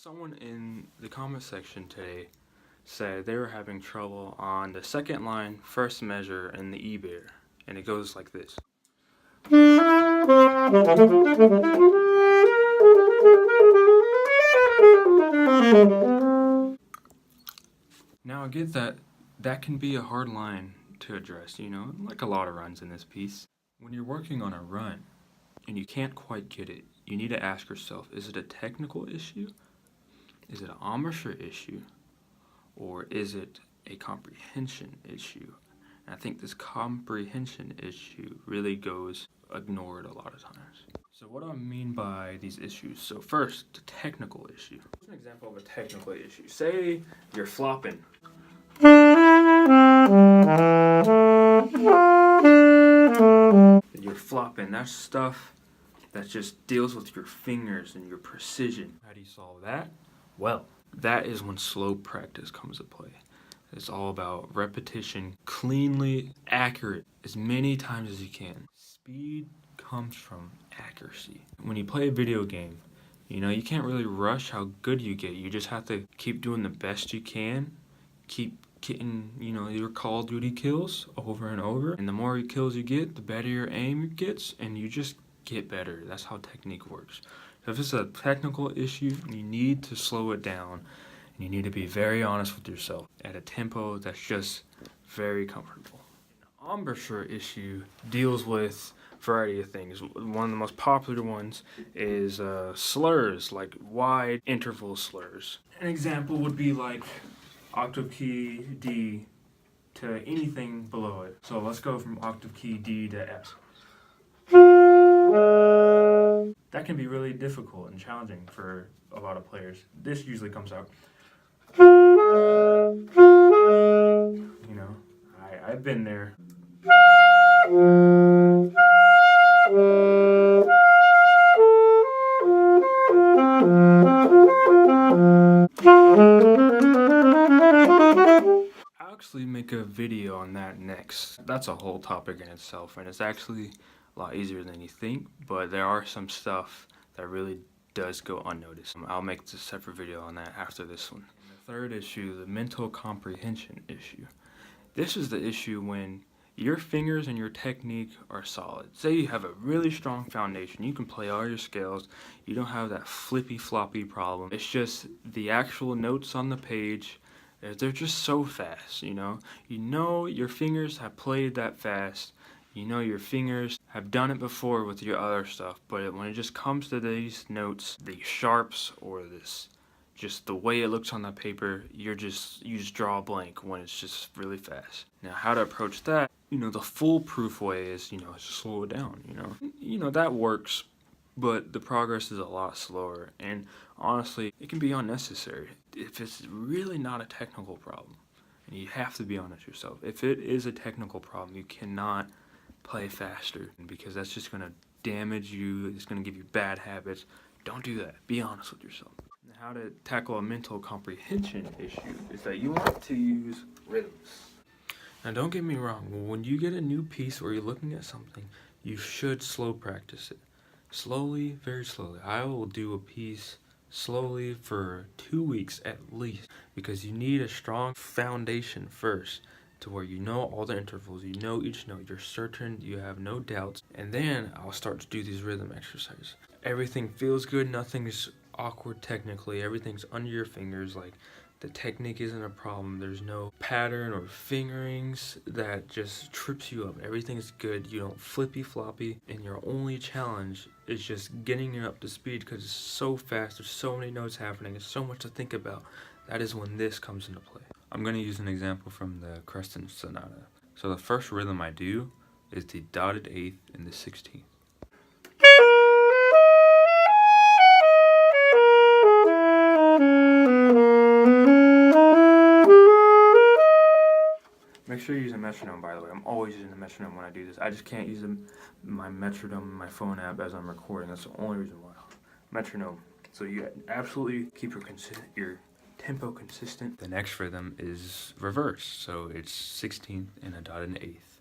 Someone in the comment section today said they were having trouble on the second line, first measure in the E bear, and it goes like this. Now I get that can be a hard line to address, like a lot of runs in this piece. When you're working on a run and you can't quite get it, you need to ask yourself, is it a technical issue? Is it an embouchure issue? Or is it a comprehension issue? And I think this comprehension issue really goes ignored a lot of times. So what do I mean by these issues? So first, the technical issue. Here's an example of a technical issue. Say you're flopping. You're flopping. That's stuff that just deals with your fingers and your precision. How do you solve that? Well, that is when slow practice comes into play. It's all about repetition, cleanly accurate, as many times as you can. Speed comes from accuracy. When you play a video game, you can't really rush how good you get. You just have to keep doing the best you can, keep getting, your Call of Duty kills over and over. And the more kills you get, the better your aim gets, and you just get better. That's how technique works. So if it's a technical issue, you need to slow it down, and you need to be very honest with yourself at a tempo that's just very comfortable. An embouchure issue deals with a variety of things. One of the most popular ones is slurs, like wide interval slurs. An example would be like octave key D to anything below it. So let's go from octave key D to F. That can be really difficult and challenging for a lot of players. This usually comes out. I've been there. I'll actually make a video on that next. That's a whole topic in itself, and it's actually a lot easier than you think, but there are some stuff that really does go unnoticed. I'll make a separate video on that after this one. And the third issue, the mental comprehension issue. This is the issue when your fingers and your technique are solid. Say you have a really strong foundation, you can play all your scales, you don't have that flippy floppy problem. It's just the actual notes on the page, they're just so fast, your fingers have played that fast. Your fingers have done it before with your other stuff, but when it just comes to these notes, the sharps or just the way it looks on the paper, you just draw a blank when it's just really fast. Now, how to approach that? The foolproof way is, slow it down, that works, but the progress is a lot slower, and honestly, it can be unnecessary if it's really not a technical problem. And you have to be honest with yourself. If it is a technical problem, you cannot play faster, because that's just going to damage you. It's going to give you bad habits. Don't do that. Be honest with yourself. How to tackle a mental comprehension issue is that you want to use rhythms. Now, don't get me wrong. When you get a new piece or you're looking at something, you should slow practice it. Slowly, very slowly. I will do a piece slowly for 2 weeks at least, because you need a strong foundation first, to where you know all the intervals, you know each note, you're certain, you have no doubts, and then I'll start to do these rhythm exercises. Everything feels good, nothing's awkward technically, everything's under your fingers, like the technique isn't a problem, there's no pattern or fingerings that just trips you up, everything's good, you don't flippy floppy, and your only challenge is just getting it up to speed, because it's so fast, there's so many notes happening, there's so much to think about. That is when this comes into play. I'm going to use an example from the Crescent Sonata. So the first rhythm I do is the dotted eighth and the 16th. Make sure you use a metronome, by the way. I'm always using a metronome when I do this. I just can't use my metronome in my phone app as I'm recording. That's the only reason why. Metronome. So you absolutely keep your tempo consistent. The next rhythm is reverse, so it's 16th and a dotted eighth.